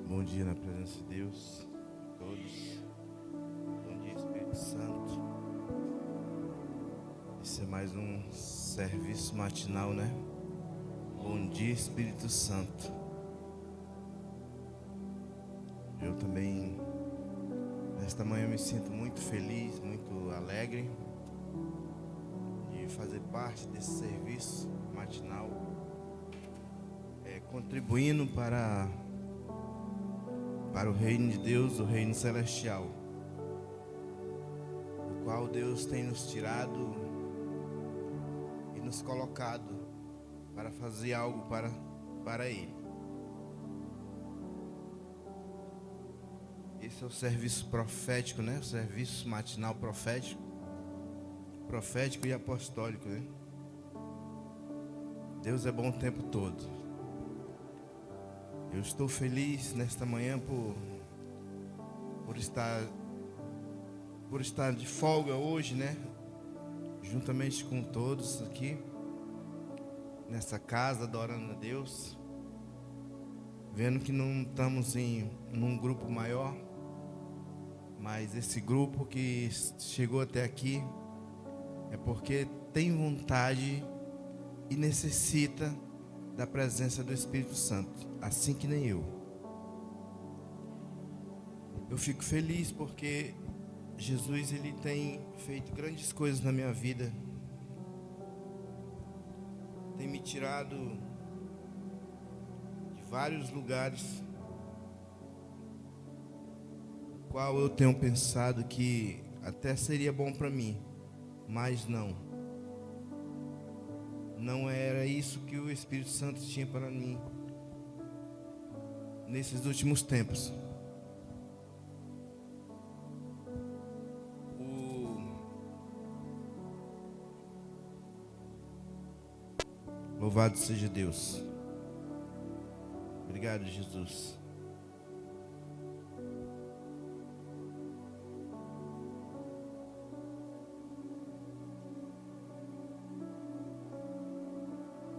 Bom dia na presença de Deus, a todos. Bom dia, Espírito Santo. Esse é mais um serviço matinal, né? Bom dia, Espírito Santo. Eu também, nesta manhã, me sinto muito feliz, muito alegre de fazer parte desse serviço matinal, contribuindo para o reino de Deus, o reino celestial, o qual Deus tem nos tirado e nos colocado para fazer algo para Ele. Esse é o serviço profético, né? O serviço matinal profético e apostólico, né? Deus é bom o tempo todo. Eu estou feliz nesta manhã por estar de folga hoje, né? Juntamente com todos aqui nessa casa, adorando a Deus, vendo que não estamos num grupo maior, mas esse grupo que chegou até aqui é porque tem vontade e necessita da presença do Espírito Santo, assim que nem eu. Eu fico feliz porque Jesus, ele tem feito grandes coisas na minha vida. Tem me tirado de vários lugares, o qual eu tenho pensado que até seria bom para mim, mas não era isso que o Espírito Santo tinha para mim nesses últimos tempos. Louvado seja Deus. Obrigado, Jesus.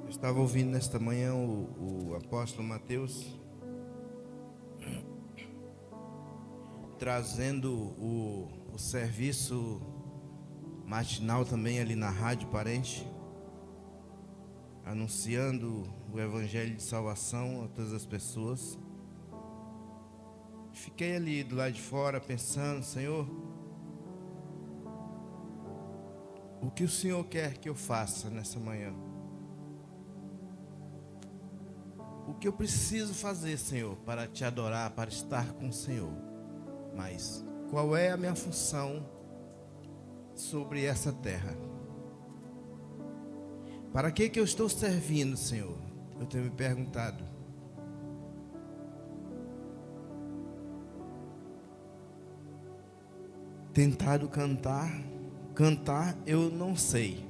Eu estava ouvindo nesta manhã o apóstolo Mateus trazendo o serviço matinal também ali na Rádio Parente, anunciando o evangelho de salvação a todas as pessoas. Fiquei ali do lado de fora pensando: Senhor, o que o Senhor quer que eu faça nessa manhã? O que eu preciso fazer, Senhor, para te adorar, para estar com o Senhor? Mas qual é a minha função sobre essa terra? Para que eu estou servindo, Senhor? Eu tenho me perguntado. Tentado cantar eu não sei.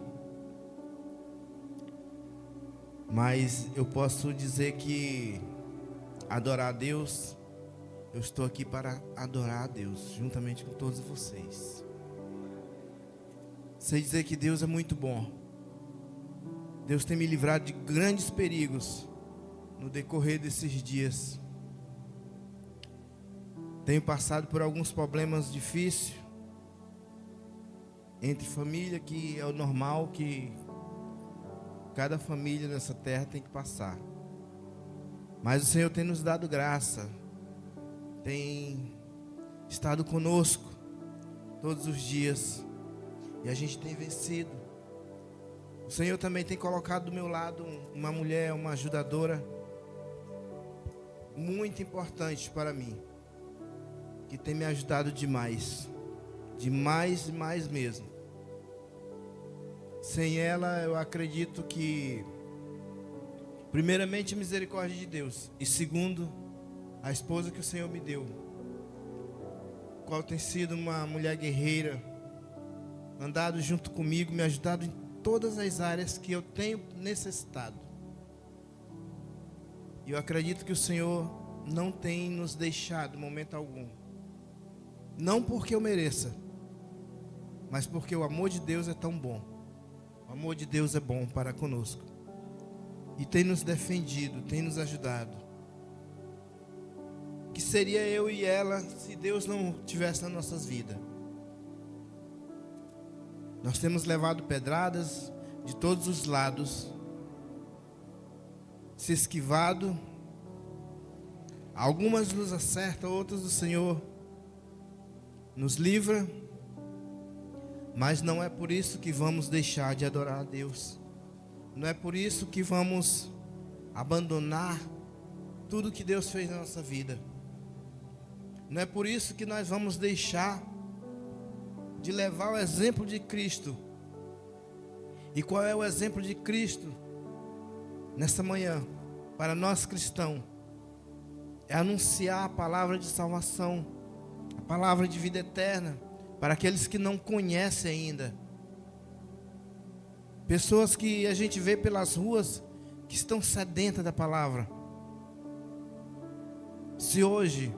Mas eu posso dizer que adorar a Deus, eu estou aqui para adorar a Deus, juntamente com todos vocês. Sei dizer que Deus é muito bom. Deus tem me livrado de grandes perigos no decorrer desses dias. Tenho passado por alguns problemas difíceis entre família, que é o normal que cada família nessa terra tem que passar. Mas o Senhor tem nos dado graça, tem estado conosco todos os dias, e a gente tem vencido. O Senhor também tem colocado do meu lado uma mulher, uma ajudadora muito importante para mim, que tem me ajudado demais mesmo. Sem ela, eu acredito que, primeiramente, a misericórdia de Deus, e segundo, a esposa que o Senhor me deu, qual tem sido uma mulher guerreira, andado junto comigo, me ajudado em todas as áreas que eu tenho necessitado. E eu acredito que o Senhor não tem nos deixado em momento algum. Não porque eu mereça, mas porque o amor de Deus é tão bom. O amor de Deus é bom para conosco. E tem nos defendido, tem nos ajudado. que seria eu e ela se Deus não tivesse nas nossas vidas. Nós temos levado pedradas de todos os lados, se esquivado. Algumas nos acertam, outras o Senhor nos livra. Mas não é por isso que vamos deixar de adorar a Deus. Não é por isso que vamos abandonar tudo que Deus fez na nossa vida. Não é por isso que nós vamos deixar de levar o exemplo de Cristo. E qual é o exemplo de Cristo nessa manhã para nós cristãos? É anunciar a palavra de salvação, a palavra de vida eterna para aqueles que não conhecem ainda. Pessoas que a gente vê pelas ruas que estão sedentas da palavra. Se hoje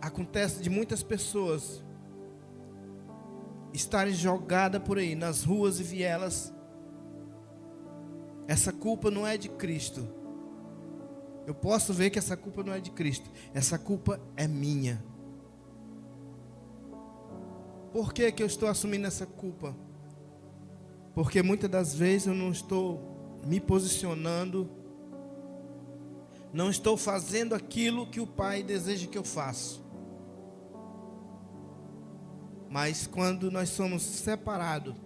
acontece de muitas pessoas estarem jogadas por aí nas ruas e vielas, essa culpa não é de Cristo. Eu posso ver que essa culpa não é de Cristo. Essa culpa é minha. Por que que eu estou assumindo essa culpa? Porque muitas das vezes eu não estou me posicionando, não estou fazendo aquilo que o Pai deseja que eu faça. Mas quando nós somos separados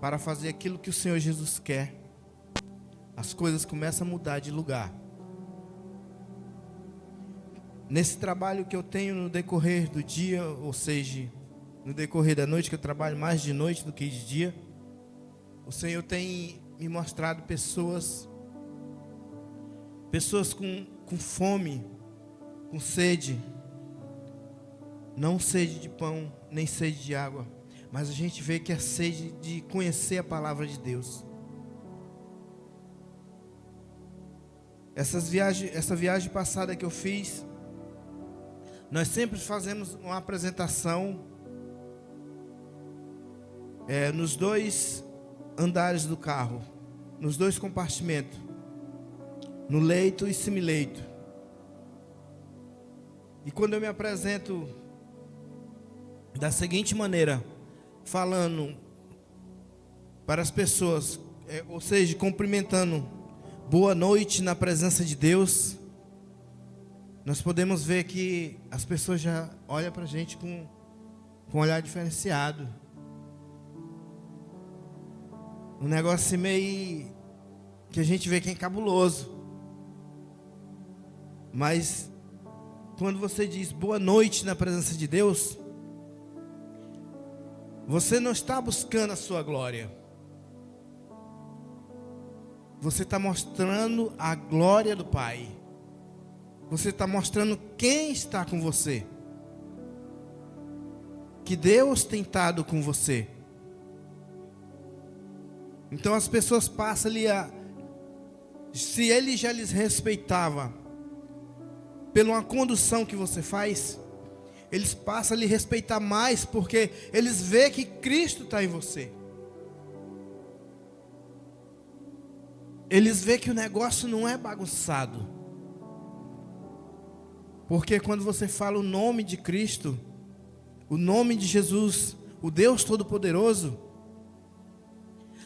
para fazer aquilo que o Senhor Jesus quer, as coisas começam a mudar de lugar. Nesse trabalho que eu tenho no decorrer do dia, ou seja, no decorrer da noite, que eu trabalho mais de noite do que de dia, o Senhor tem me mostrado pessoas com fome, com sede, não sede de pão, nem sede de água, mas a gente vê que é sede de conhecer a palavra de Deus. Essa viagem passada que eu fiz, nós sempre fazemos uma apresentação nos dois andares do carro, nos dois compartimentos, no leito e semileito. E quando eu me apresento da seguinte maneira, falando para as pessoas, ou seja, cumprimentando, boa noite na presença de Deus, nós podemos ver que as pessoas já olham para a gente com um olhar diferenciado. Um negócio meio que a gente vê que é cabuloso. Mas quando você diz boa noite na presença de Deus, você não está buscando a sua glória. Você está mostrando a glória do Pai. Você está mostrando quem está com você. Que Deus tem estado com você. Então as pessoas passam ali se Ele já lhes respeitava pela uma condução que você faz, eles passam a lhe respeitar mais, porque eles veem que Cristo está em você. Eles veem que o negócio não é bagunçado. Porque quando você fala o nome de Cristo, o nome de Jesus, o Deus Todo-Poderoso,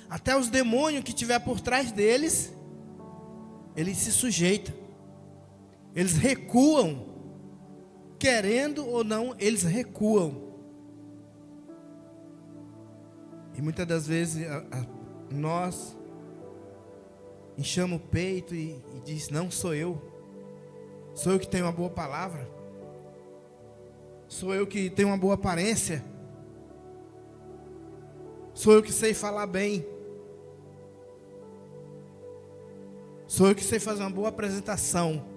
até os demônios que estiver por trás deles, eles se sujeitam. Eles recuam. Querendo ou não, eles recuam. E muitas das vezes nós inchamos o peito e diz, não sou eu. Sou eu que tenho uma boa palavra. Sou eu que tenho uma boa aparência. Sou eu que sei falar bem. Sou eu que sei fazer uma boa apresentação.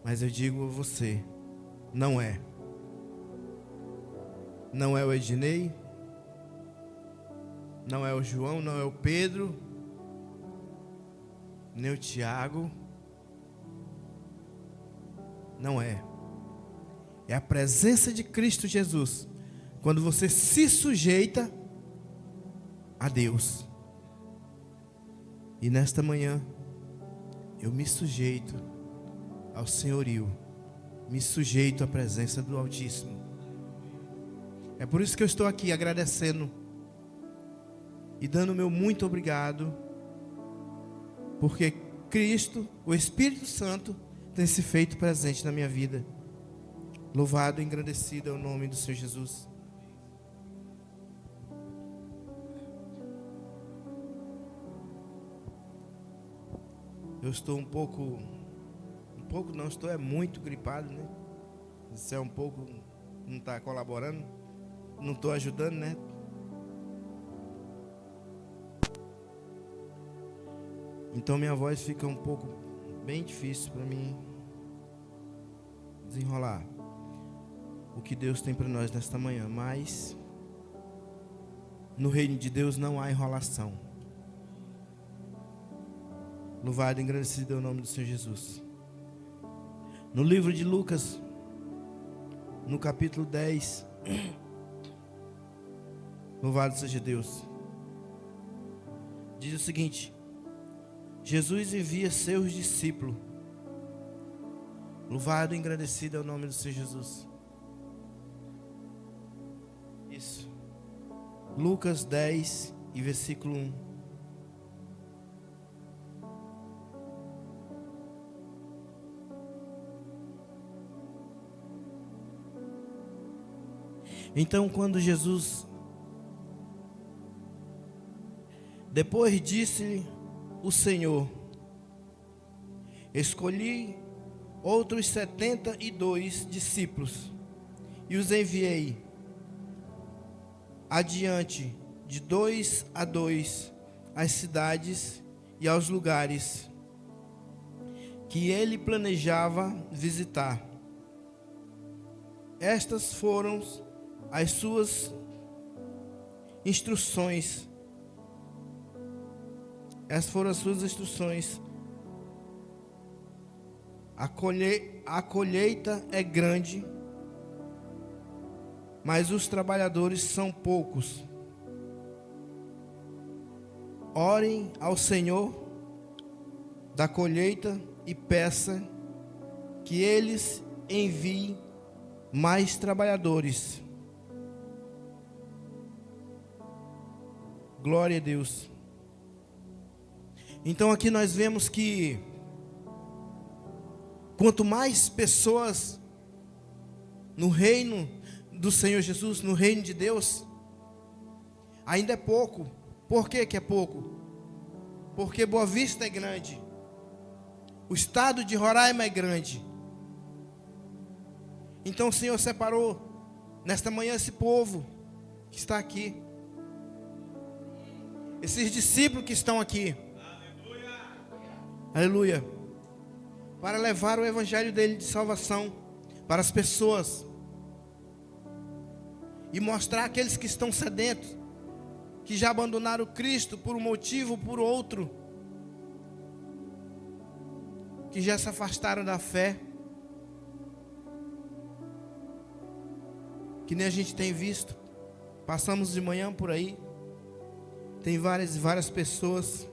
Mas eu digo a você, não é. Não é o Ednei, não é o João, não é o Pedro, nem o Tiago. Não é. É a presença de Cristo Jesus. Quando você se sujeita a Deus. E nesta manhã, eu me sujeito ao senhorio, me sujeito à presença do Altíssimo. É por isso que eu estou aqui agradecendo e dando meu muito obrigado, porque Cristo, o Espírito Santo, tem se feito presente na minha vida. Louvado e engrandecido é o nome do Senhor Jesus. Eu estou estou muito gripado, né? Isso é um pouco, não está colaborando, não estou ajudando, né? Então minha voz fica um pouco bem difícil para mim desenrolar o que Deus tem para nós nesta manhã, mas no reino de Deus não há enrolação. Louvado e engrandecido é o nome do Senhor Jesus. No livro de Lucas, no capítulo 10, louvado seja Deus, diz o seguinte: Jesus envia seus discípulos. Louvado e engrandecido é o nome do Senhor Jesus. Isso. Lucas 10 e versículo 1. Então, quando Jesus, depois disse o Senhor: escolhi outros 72 discípulos e os enviei adiante de 2 a 2 às cidades e aos lugares que ele planejava visitar. Estas foram as suas instruções. Essas foram as suas instruções. A colheita é grande, mas os trabalhadores são poucos. Orem ao Senhor da colheita e peça que eles enviem mais trabalhadores. Glória a Deus. Então aqui nós vemos que quanto mais pessoas no reino do Senhor Jesus, no reino de Deus, ainda é pouco. Por que que é pouco? Porque Boa Vista é grande, o estado de Roraima é grande. Então o Senhor separou nesta manhã esse povo que está aqui, esses discípulos que estão aqui, aleluia, para levar o evangelho dele de salvação para as pessoas e mostrar aqueles que estão sedentos, que já abandonaram Cristo por um motivo ou por outro, que já se afastaram da fé, que nem a gente tem visto. Passamos de manhã por aí, tem várias pessoas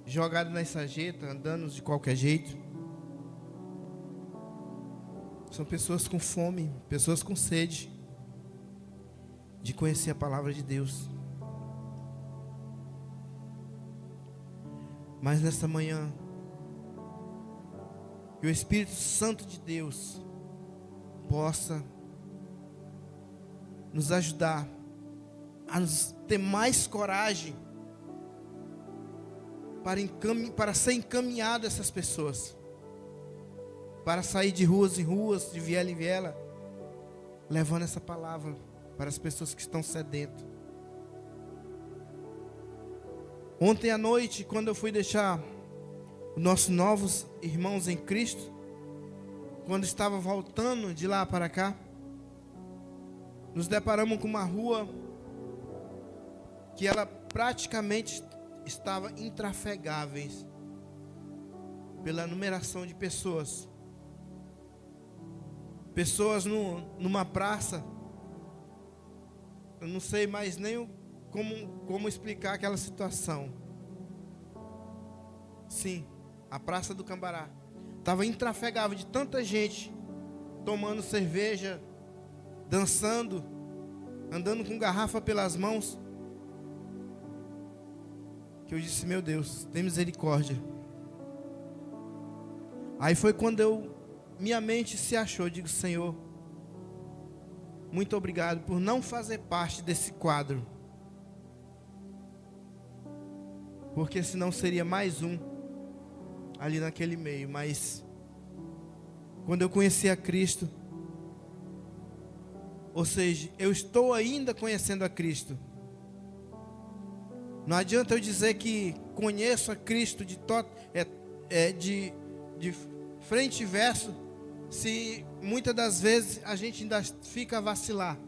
jogadas na sarjeta, andando de qualquer jeito. São pessoas com fome, pessoas com sede de conhecer a palavra de Deus. Mas nesta manhã, que o Espírito Santo de Deus possa nos ajudar a nos ter mais coragem para ser encaminhado essas pessoas, para sair de ruas em ruas, de viela em viela, levando essa palavra para as pessoas que estão sedentas. Ontem à noite, quando eu fui deixar os nossos novos irmãos em Cristo, quando estava voltando de lá para cá, nos deparamos com uma rua que ela praticamente estava intrafegável pela numeração de pessoas. Pessoas numa praça, eu não sei mais nem como explicar aquela situação. Sim, a Praça do Cambará. estava intrafegável de tanta gente tomando cerveja, dançando, andando com garrafa pelas mãos, que eu disse: meu Deus, tem misericórdia. Aí foi quando minha mente se achou. Eu digo: Senhor, muito obrigado por não fazer parte desse quadro, porque senão seria mais um ali naquele meio. Mas quando eu conheci a Cristo, ou seja, eu estou ainda conhecendo a Cristo. Não adianta eu dizer que conheço a Cristo de frente e verso, se muitas das vezes a gente ainda fica a vacilar.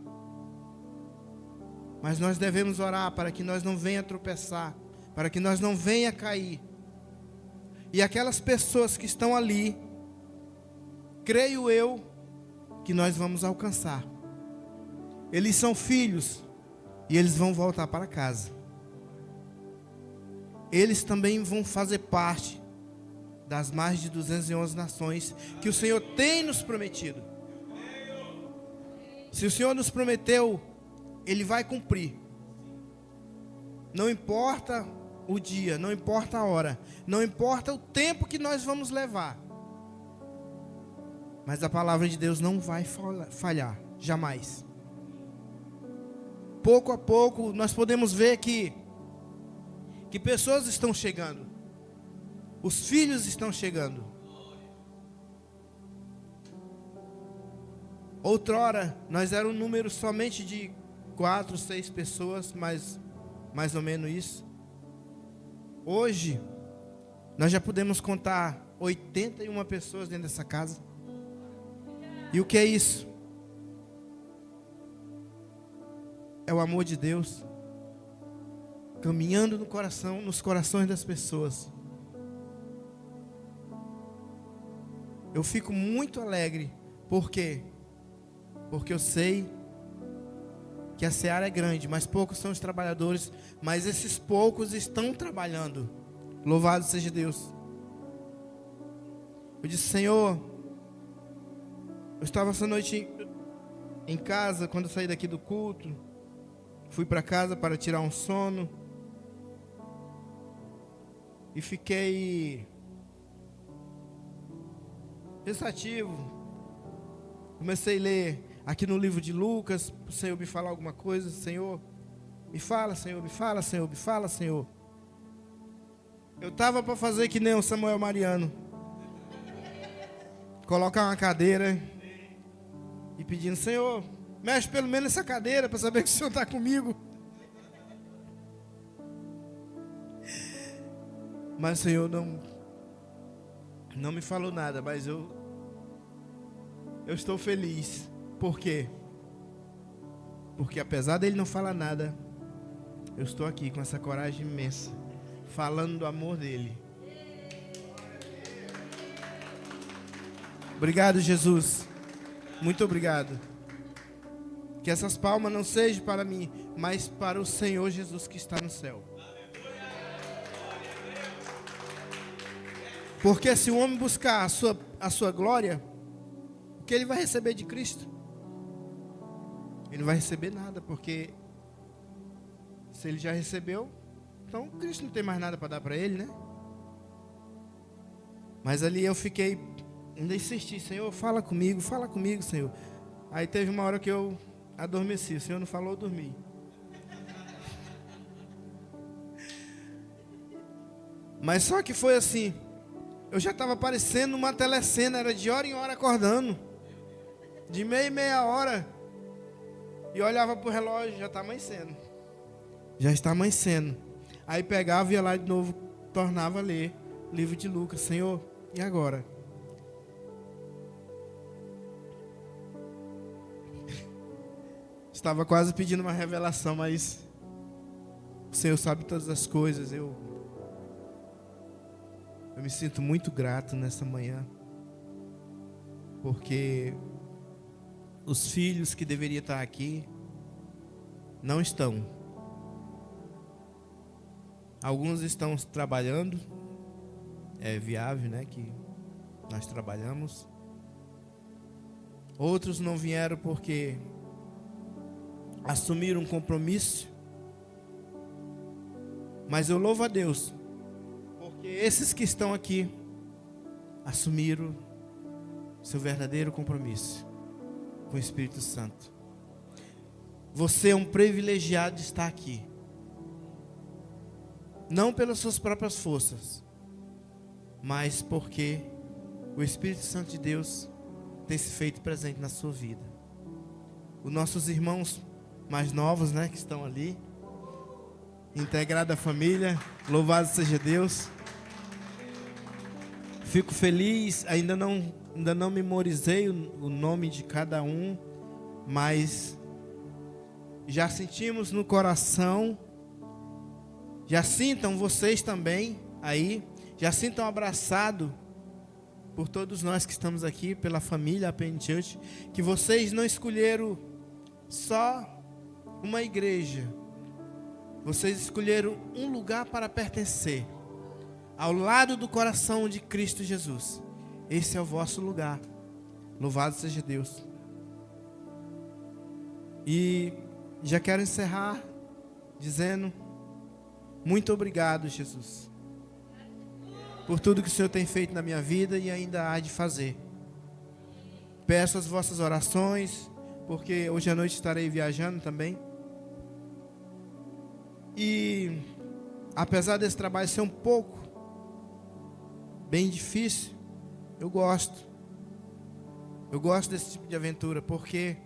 Mas nós devemos orar para que nós não venha tropeçar, para que nós não venha cair. E aquelas pessoas que estão ali, creio eu que nós vamos alcançar. Eles são filhos e eles vão voltar para casa. Eles também vão fazer parte das mais de 211 nações que o Senhor tem nos prometido. Se o Senhor nos prometeu, Ele vai cumprir. Não importa o dia, não importa a hora, não importa o tempo que nós vamos levar, mas a palavra de Deus não vai falhar, jamais. Pouco a pouco nós podemos ver que pessoas estão chegando, os filhos estão chegando. Outrora nós éramos um número somente de 4, 6 pessoas, mais ou menos isso. Hoje nós já podemos contar 81 pessoas dentro dessa casa. E o que é isso? É o amor de Deus caminhando no coração, nos corações das pessoas. Eu fico muito alegre. Por quê? Porque eu sei que a seara é grande, mas poucos são os trabalhadores, mas esses poucos estão trabalhando. Louvado seja Deus. Eu disse: Senhor, eu estava essa noite em casa, quando eu saí daqui do culto, fui para casa para tirar um sono, e fiquei pensativo. Comecei a ler aqui no livro de Lucas, o Senhor me falar alguma coisa. Senhor, me fala, Senhor, me fala, Senhor, me fala, Senhor. Eu estava para fazer que nem o Samuel Mariano, colocar uma cadeira e pedindo: Senhor, mexe pelo menos essa cadeira para saber que o Senhor está comigo. Mas o Senhor não me falou nada, mas eu estou feliz. Por quê? Porque apesar dele não falar nada, eu estou aqui com essa coragem imensa, falando do amor dele. Obrigado, Jesus. Muito obrigado. Que essas palmas não sejam para mim, mas para o Senhor Jesus que está no céu. Porque se o homem buscar a sua glória, o que ele vai receber de Cristo? Ele não vai receber nada, porque se ele já recebeu, então Cristo não tem mais nada para dar para ele, né? Mas ali eu fiquei, ainda insisti: Senhor, fala comigo, Senhor. Aí teve uma hora que eu adormeci, o Senhor não falou, eu dormi. Mas só que foi assim, eu já estava parecendo uma telecena, era de hora em hora acordando, de meia em meia hora, e olhava para o relógio: já está amanhecendo, já está amanhecendo. Aí pegava e ia lá de novo, tornava a ler o livro de Lucas. Senhor, e agora? Estava quase pedindo uma revelação, mas o Senhor sabe todas as coisas. Eu me sinto muito grato nessa manhã, porque os filhos que deveriam estar aqui não estão. Alguns estão trabalhando, é viável, né? Que nós trabalhamos. Outros não vieram porque assumiram um compromisso. Mas eu louvo a Deus, porque esses que estão aqui assumiram seu verdadeiro compromisso com o Espírito Santo. Você é um privilegiado de estar aqui. Não pelas suas próprias forças, mas porque o Espírito Santo de Deus tem se feito presente na sua vida. Os nossos irmãos mais novos, né, que estão ali, integrada à família, louvado seja Deus. Fico feliz, ainda não memorizei o nome de cada um, mas já sentimos no coração. Já sintam vocês também aí, já sintam abraçado por todos nós que estamos aqui, pela família APN Church, que vocês não escolheram só uma igreja, vocês escolheram um lugar para pertencer, ao lado do coração de Cristo Jesus. Esse é o vosso lugar. Louvado seja Deus. E já quero encerrar dizendo: muito obrigado, Jesus, por tudo que o Senhor tem feito na minha vida e ainda há de fazer. Peço as vossas orações, porque hoje à noite estarei viajando também. E apesar desse trabalho ser um pouco bem difícil, eu gosto desse tipo de aventura, porque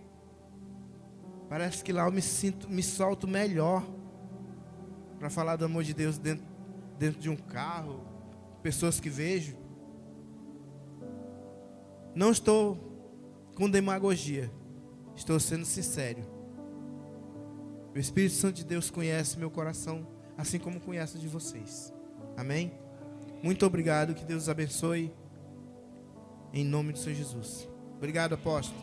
parece que lá eu me solto melhor para falar do amor de Deus dentro de um carro, pessoas que vejo. Não estou com demagogia, estou sendo sincero. O Espírito Santo de Deus conhece meu coração, assim como conhece o de vocês. Amém? Muito obrigado, que Deus os abençoe, em nome do Senhor Jesus. Obrigado, apóstolo.